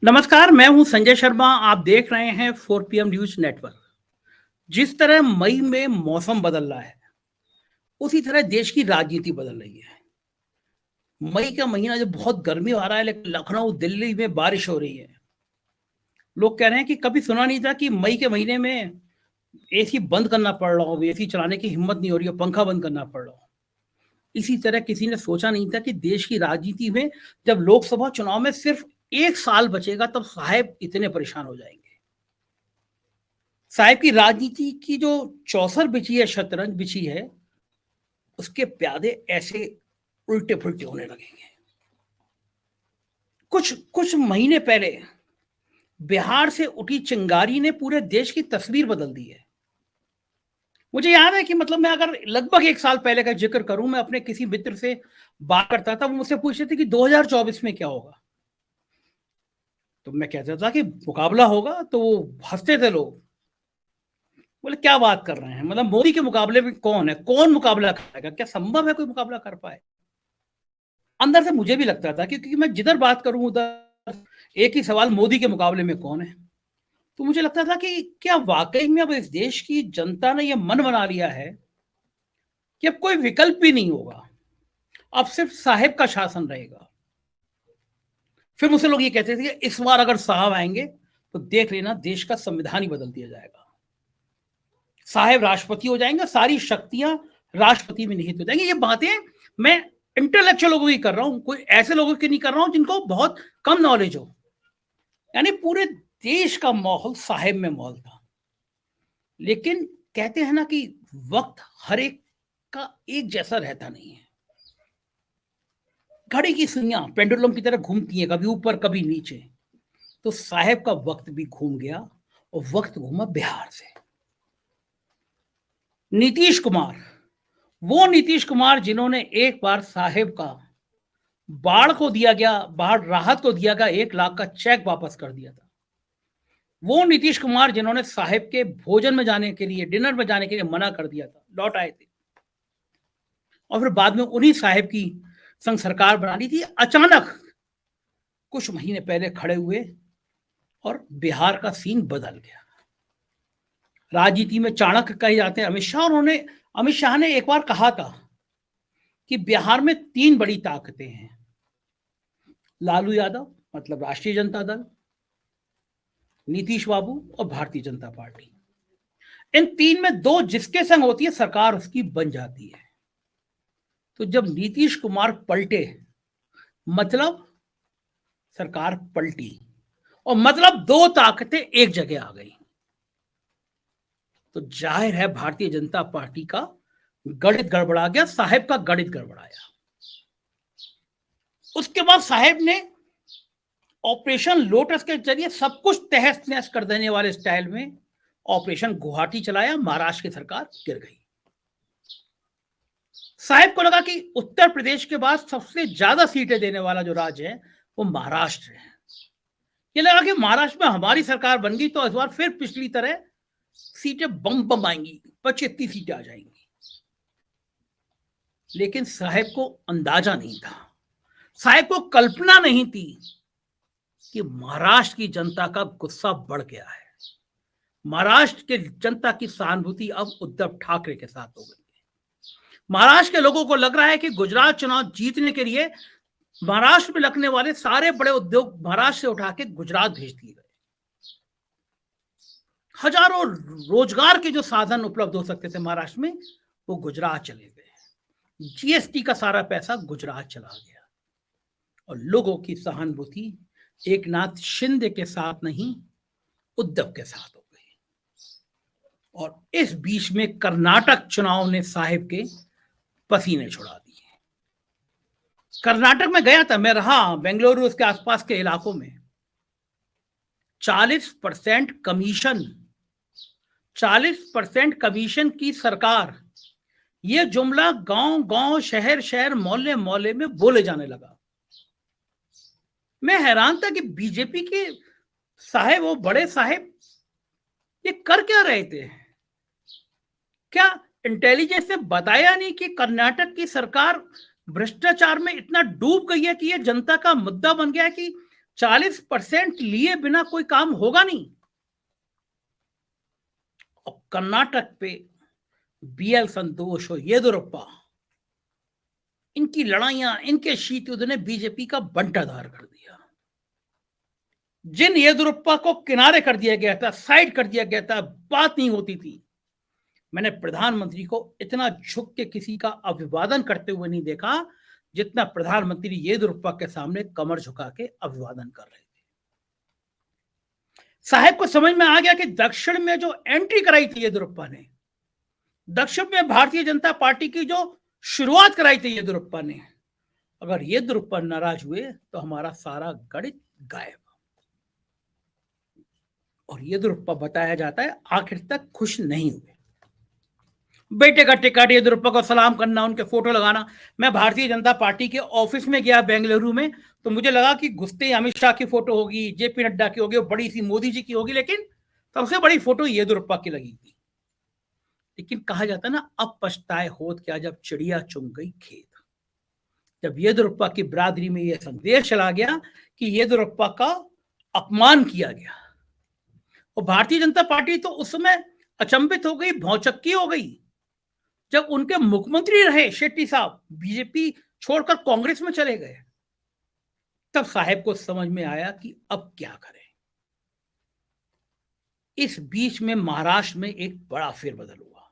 नमस्कार, मैं हूं संजय शर्मा। आप देख रहे हैं 4 PM न्यूज नेटवर्क। जिस तरह मई में मौसम बदल रहा है, उसी तरह देश की राजनीति बदल रही है। मई का महीना जब बहुत गर्मी आ रहा है, लेकिन लखनऊ, दिल्ली में बारिश हो रही है। लोग कह रहे हैं कि कभी सुना नहीं था कि मई के महीने में एसी बंद करना पड़ रहा हो, एसी चलाने की हिम्मत नहीं हो रही हो, पंखा बंद करना पड़ रहा हो। इसी तरह किसी ने सोचा नहीं था कि देश की राजनीति में जब लोकसभा चुनाव में सिर्फ 1 साल बचेगा, तब साहेब इतने परेशान हो जाएंगे। साहेब की राजनीति की जो चौसर बिछी है, शतरंज बिछी है, उसके प्यादे ऐसे उल्टे पुल्टे होने लगेंगे। कुछ कुछ महीने पहले बिहार से उठी चिंगारी ने पूरे देश की तस्वीर बदल दी है। मुझे याद है कि मैं अगर लगभग 1 साल पहले का जिक्र करूं, मैं अपने किसी मित्र से बात करता था, वो मुझसे पूछते थे कि 2024 में क्या होगा। तो मैं कहता था कि मुकाबला होगा, तो वो हंसते थे लोग। बोले क्या बात कर रहे हैं, मोदी के मुकाबले में कौन है, कौन मुकाबला करेगा, क्या संभव है कोई मुकाबला कर पाए। अंदर से मुझे भी लगता था क्योंकि मैं जिधर बात करूं उधर एक ही सवाल, मोदी के मुकाबले में कौन है। तो मुझे लगता था कि क्या वाकई में अब इस देश की जनता ने यह मन बना लिया है कि अब कोई विकल्प भी नहीं होगा, अब सिर्फ साहेब का शासन रहेगा। फिर मुझसे लोग ये कहते थे कि इस बार अगर साहब आएंगे तो देख लेना, देश का संविधान ही बदल दिया जाएगा, साहेब राष्ट्रपति हो जाएंगे, सारी शक्तियां राष्ट्रपति में निहित हो जाएंगी। ये बातें मैं इंटेलेक्चुअल लोगों की कर रहा हूं, कोई ऐसे लोगों की नहीं कर रहा हूं जिनको बहुत कम नॉलेज हो। यानी पूरे देश का माहौल साहेब में माहौल था। लेकिन कहते हैं ना कि वक्त हर एक का एक जैसा रहता नहीं है। घड़ी की सुइयां पेंडुलम की तरह घूमती हैं, कभी ऊपर कभी नीचे। तो साहेब का वक्त भी घूम गया और वक्त घूमा बिहार से। नीतीश कुमार, वो नीतीश कुमार जिन्होंने एक बार साहेब का बाढ़ राहत को दिया गया 1 लाख का चेक वापस कर दिया था। वो नीतीश कुमार जिन्होंने साहेब के भोजन में जाने के लिए, डिनर में जाने के लिए मना कर दिया था, लौट आए थे। और फिर बाद में उन्हीं साहेब की संग सरकार बना ली थी। अचानक कुछ महीने पहले खड़े हुए और बिहार का सीन बदल गया। राजनीति में चाणक्य कहे जाते हैं अमित शाह ने एक बार कहा था कि बिहार में 3 बड़ी ताकतें हैं, लालू यादव मतलब राष्ट्रीय जनता दल, नीतीश बाबू और भारतीय जनता पार्टी। इन 3 में 2 जिसके संग होती है, सरकार उसकी बन जाती है। तो जब नीतीश कुमार पलटे, मतलब सरकार पलटी, और मतलब 2 ताकतें एक जगह आ गई। तो जाहिर है भारतीय जनता पार्टी का गणित गड़बड़ा गया, साहेब का गणित गड़बड़ाया। उसके बाद साहेब ने ऑपरेशन लोटस के जरिए सब कुछ तहस नहस कर देने वाले स्टाइल में ऑपरेशन गुवाहाटी चलाया। महाराष्ट्र की सरकार गिर गई। साहेब को लगा कि उत्तर प्रदेश के बाद सबसे ज्यादा सीटें देने वाला जो राज्य है वो महाराष्ट्र है। ये लगा कि महाराष्ट्र में हमारी सरकार बन गई तो इस बार फिर पिछली तरह सीटें बम आएंगी, 25 सीटें आ जाएंगी। लेकिन साहेब को अंदाजा नहीं था, साहेब को कल्पना नहीं थी कि महाराष्ट्र की जनता का गुस्सा बढ़ गया है। महाराष्ट्र के जनता की सहानुभूति अब उद्धव ठाकरे के साथ हो गई है। महाराष्ट्र के लोगों को लग रहा है कि गुजरात चुनाव जीतने के लिए महाराष्ट्र में लगने वाले सारे बड़े उद्योग महाराष्ट्र से उठा के गुजरात भेज दिए गए। हजारों रोजगार के जो साधन उपलब्ध हो सकते थे महाराष्ट्र में, वो गुजरात चले गए। जीएसटी का सारा पैसा गुजरात चला गया और लोगों की सहानुभूति एकनाथ शिंदे के साथ नहीं, उद्धव के साथ हो गई। और इस बीच में कर्नाटक चुनाव ने साहेब के पसीने छुड़ा दिए। कर्नाटक में गया था, मैं रहा बेंगलुरु उसके आसपास के इलाकों में। 40% कमीशन, 40% कमीशन की सरकार, यह जुमला गांव गांव, शहर शहर, मोहल्ले मोहल्ले में बोले जाने लगा। मैं हैरान था कि बीजेपी के साहेब, वो बड़े साहेब, ये कर क्या रहे थे। क्या इंटेलिजेंस ने बताया नहीं कि कर्नाटक की सरकार भ्रष्टाचार में इतना डूब गई है कि ये जनता का मुद्दा बन गया है कि 40% लिए बिना कोई काम होगा नहीं। और कर्नाटक पे बीएल संतोष और येदियुरप्पा, इनकी लड़ाइयां, इनके शीत युद्ध ने बीजेपी का बंटाधार कर दिया। जिन येदियुरप्पा को किनारे कर दिया गया था, साइड कर दिया गया था, बात नहीं होती थी, मैंने प्रधानमंत्री को इतना झुक के किसी का अभिवादन करते हुए नहीं देखा जितना प्रधानमंत्री येदियुरप्पा के सामने कमर झुका के अभिवादन कर रहे थे। साहब को समझ में आ गया कि दक्षिण में जो एंट्री कराई थी येदियुरप्पा ने, दक्षिण में भारतीय जनता पार्टी की जो शुरुआत कराई थी येदियुरप्पा ने, अगर येदियुरप्पा नाराज हुए तो हमारा सारा गणित गायब। और येदियुरप्पा बताया जाता है आखिर तक खुश नहीं हुए। बेटे का टिकट, येदियुरप्पा को सलाम करना, उनके फोटो लगाना। मैं भारतीय जनता पार्टी के ऑफिस में गया बेंगलुरु में, तो मुझे लगा कि घुसते अमित शाह की फोटो होगी, जेपी नड्डा की होगी, बड़ी सी मोदी जी की होगी, लेकिन सबसे बड़ी फोटो येदियुरप्पा की लगी थी। लेकिन कहा जाता है ना, अब पछताए होत क्या जब चिड़िया चुग गई खेत। जब येदियुरप्पा की बिरादरी में यह संदेश चला गया कि येदियुरप्पा का अपमान किया गया, और भारतीय जनता पार्टी तो उस समय अचंभित हो गई, भौचक्की हो गई। जब उनके मुख्यमंत्री रहे शेट्टी साहब, बीजेपी छोड़कर कांग्रेस में चले गए, तब साहब को समझ में आया कि अब क्या करें। इस बीच में महाराष्ट्र में एक बड़ा फेरबदल हुआ।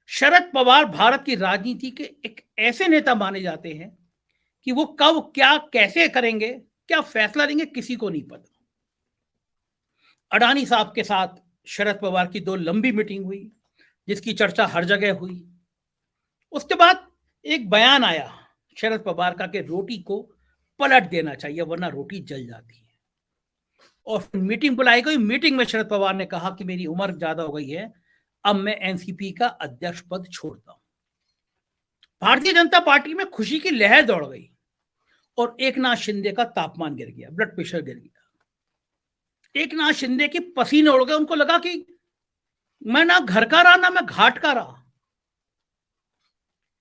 शरद पवार भारत की राजनीति के एक ऐसे नेता माने जाते हैं कि वो कब क्या कैसे करेंगे, क्या फैसला लेंगे, किसी को नहीं पता। अडानी साहब के साथ शरद पवार की 2 लंबी मीटिंग हुई, जिसकी चर्चा हर जगह हुई। उसके बाद एक बयान आया शरद पवार का कि रोटी को पलट देना चाहिए वरना रोटी जल जाती है। और फिर मीटिंग बुलाई गई। मीटिंग में शरद पवार ने कहा कि मेरी उम्र ज्यादा हो गई है, अब मैं एनसीपी का अध्यक्ष पद छोड़ता हूं। भारतीय जनता पार्टी में खुशी की लहर दौड़ गई और एकनाथ शिंदे का तापमान गिर गया, ब्लड प्रेशर गिर गया। एकनाथ शिंदे के पसीने उड़ गए। उनको लगा कि मैं ना घर का रहा ना मैं घाट का रहा।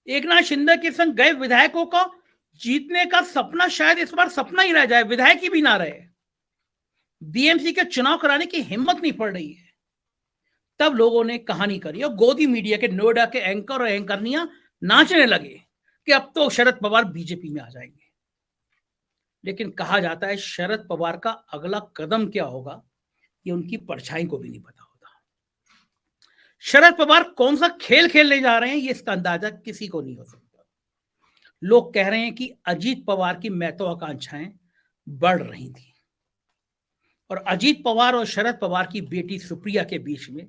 एकनाथ शिंदे के संग गए विधायकों का जीतने का सपना शायद इस बार सपना ही रह जाए, विधायक ही भी ना रहे। बीएमसी के चुनाव कराने की हिम्मत नहीं पड़ रही है। तब लोगों ने कहानी करी और गोदी मीडिया के नोएडा के एंकर और एंकरनियां नाचने लगे कि अब तो शरद पवार बीजेपी में आ जाएंगे। लेकिन कहा जाता है शरद पवार का अगला कदम क्या होगा ये उनकी परछाई को भी नहीं पता होता। शरद पवार कौन सा खेल खेलने जा रहे हैं ये इसका अंदाजा किसी को नहीं हो सकता। लोग कह रहे हैं कि अजीत पवार की महत्वाकांक्षाएं बढ़ रही थी और अजीत पवार और शरद पवार की बेटी सुप्रिया के बीच में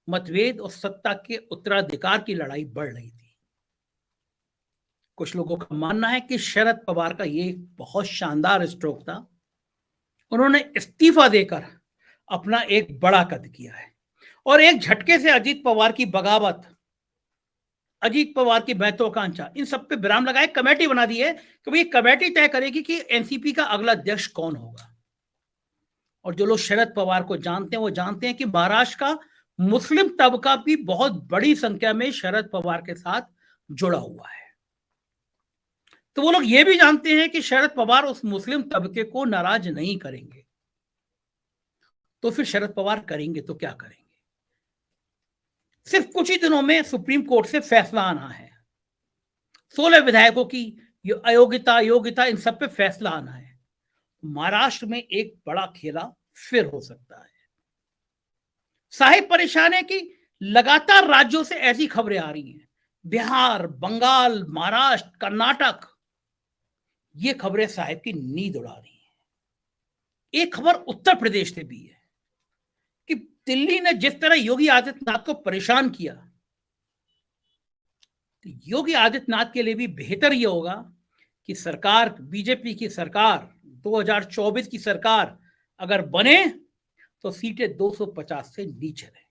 मतभेद और सत्ता के उत्तराधिकार की लड़ाई बढ़ रही थी। कुछ लोगों का मानना है कि शरद पवार का ये बहुत शानदार स्ट्रोक था। उन्होंने इस्तीफा देकर अपना एक बड़ा कद किया है और एक झटके से अजीत पवार की बगावत, अजीत पवार की महत्वाकांक्षा, इन सब पे विराम लगाए। कमेटी बना दी है कि भाई कमेटी तय करेगी कि एनसीपी का अगला अध्यक्ष कौन होगा। और जो लोग शरद पवार को जानते हैं वो जानते हैं कि महाराष्ट्र का मुस्लिम तबका भी बहुत बड़ी संख्या में शरद पवार के साथ जुड़ा हुआ है। तो वो लोग ये भी जानते हैं कि शरद पवार उस मुस्लिम तबके को नाराज नहीं करेंगे। तो फिर शरद पवार करेंगे तो क्या करेंगे? सिर्फ कुछ ही दिनों में सुप्रीम कोर्ट से फैसला आना है। 16 विधायकों की अयोग्यता योग्यता इन सब पे फैसला आना है। महाराष्ट्र में एक बड़ा खेला फिर हो सकता है। साहिब परेशान है कि लगातार राज्यों से ऐसी खबरें आ रही हैं, बिहार, बंगाल, महाराष्ट्र, कर्नाटक, ये खबरें साहिब की नींद उड़ा रही हैं। एक खबर उत्तर प्रदेश से भी है कि दिल्ली ने जिस तरह योगी आदित्यनाथ को परेशान किया, तो योगी आदित्यनाथ के लिए भी बेहतर यह होगा कि सरकार, बीजेपी की सरकार, 2024 की सरकार अगर बने तो सीटें 250 से नीचे रहे,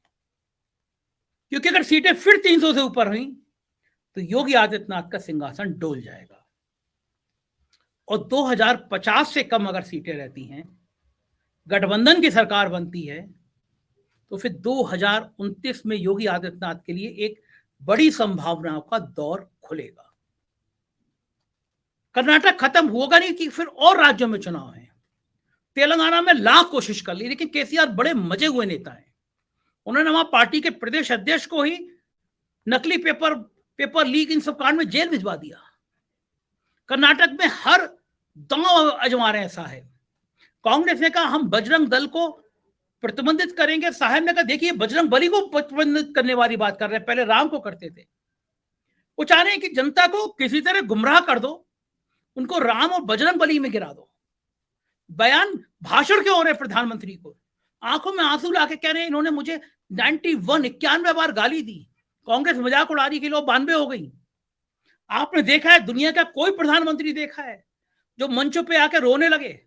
क्योंकि अगर सीटें फिर 300 से ऊपर हुई तो योगी आदित्यनाथ का सिंहासन डोल जाएगा। और 2050 से कम अगर सीटें रहती हैं, गठबंधन की सरकार बनती है, तो फिर 2029 में योगी आदित्यनाथ के लिए एक बड़ी संभावनाओं का दौर खुलेगा। कर्नाटक खत्म होगा नहीं कि फिर और राज्यों में चुनाव है। तेलंगाना में लाख कोशिश कर ली, लेकिन केसीआर बड़े मजे हुए नेता हैं। उन्होंने वहां पार्टी के प्रदेश अध्यक्ष को ही नकली पेपर लीक इन सब कांड में जेल भिजवा दिया। कर्नाटक में हर दांव आजमा रहे हैं साहब। कांग्रेस ने कहा हम बजरंग दल को प्रतिबंधित करेंगे। साहब ने कहा देखिए बजरंग बली को प्रतिबंधित करने वाली बात कर रहे हैं, पहले राम को करते थे। वो चाह रहे हैं कि जनता को किसी तरह गुमराह कर दो, उनको राम और बजरंग बली में गिरा दो। बयान भाषण क्यों हो रहे प्रधानमंत्री को? आंखों में आंसू लाके कह रहे हैं इन्होंने मुझे 91 बार गाली दी। कांग्रेस मजाक उड़ा रही कि लोग 92 हो गई। आपने देखा है दुनिया का कोई प्रधानमंत्री देखा है जो मंचों पे आके रोने लगे,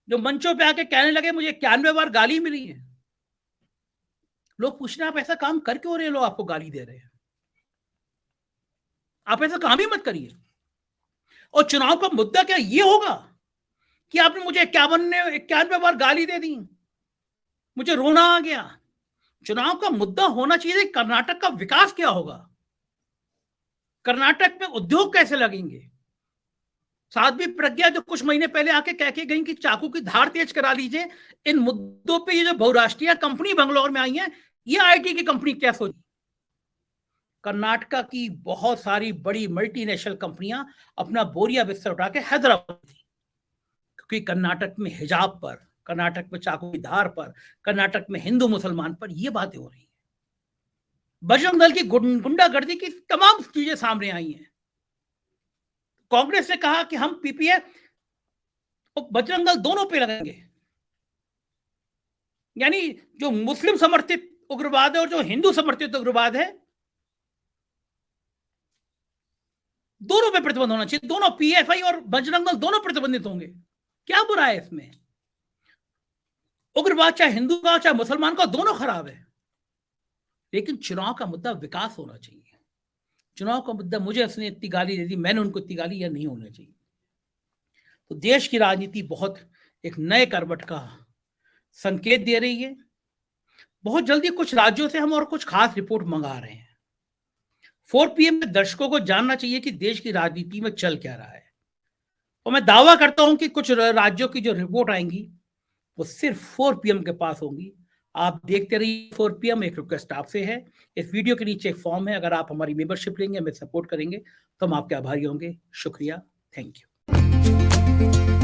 जो मंचों पे आके कहने लगे मुझे 91 बार गाली मिली है? लोग पूछ रहे हैं आप ऐसा काम कर क्यों रहे हैं? लोग आपको गाली दे रहे हैं, आप ऐसा काम ही मत करिए। और चुनाव का मुद्दा क्या ये होगा कि आपने मुझे 91 बार गाली दे दी, मुझे रोना आ गया? चुनाव का मुद्दा होना चाहिए कर्नाटक का विकास क्या होगा, कर्नाटक में उद्योग कैसे लगेंगे। साध्वी प्रज्ञा जो कुछ महीने पहले आके कह के गई कि चाकू की धार तेज करा लीजिए, इन मुद्दों पे ये जो बहुराष्ट्रीय कंपनी बंगलौर में आई है, ये आईटी की कंपनी क्या सोची? कर्नाटक की बहुत सारी बड़ी मल्टीनेशनल कंपनियां अपना बोरिया बिस्तर उठा के हैदराबाद थी, क्योंकि कर्नाटक में हिजाब पर, कर्नाटक में चाकू की धार पर, कर्नाटक में हिंदू मुसलमान पर ये बातें हो रही हैं। बजरंग दल की गुंडागर्दी की तमाम चीजें सामने आई हैं। कांग्रेस ने कहा कि हम पीपीए और बजरंग दल दोनों पे लगाएंगे, यानी जो मुस्लिम समर्थित उग्रवाद है और जो हिंदू समर्थित उग्रवाद है, दोनों पे प्रतिबंध होना चाहिए। दोनों पीएफआई और बजरंग दल दोनों प्रतिबंधित होंगे। क्या बुरा है इसमें? उग्रवाद चाहे हिंदू का चाहे मुसलमान का, दोनों खराब है। लेकिन चुनाव का मुद्दा विकास होना चाहिए। चुनाव का मुद्दा मुझे उसने इतनी गाली दे दी, मैंने उनको इतनी गाली, या नहीं होना चाहिए। तो देश की राजनीति बहुत एक नए करवट का संकेत दे रही है। बहुत जल्दी कुछ राज्यों से हम और कुछ खास रिपोर्ट मंगा रहे हैं। 4 PM में दर्शकों को जानना चाहिए कि देश की राजनीति में चल क्या रहा है। और मैं दावा करता हूं कि कुछ राज्यों की जो रिपोर्ट आएंगी वो सिर्फ 4 PM के पास होंगी। आप देखते रहिए 4 PM। एक रिक्वेस्ट आपसे है, इस वीडियो के नीचे एक फॉर्म है, अगर आप हमारी मेंबरशिप लेंगे, हमें सपोर्ट करेंगे तो हम आपके आभारी होंगे। शुक्रिया, थैंक यू।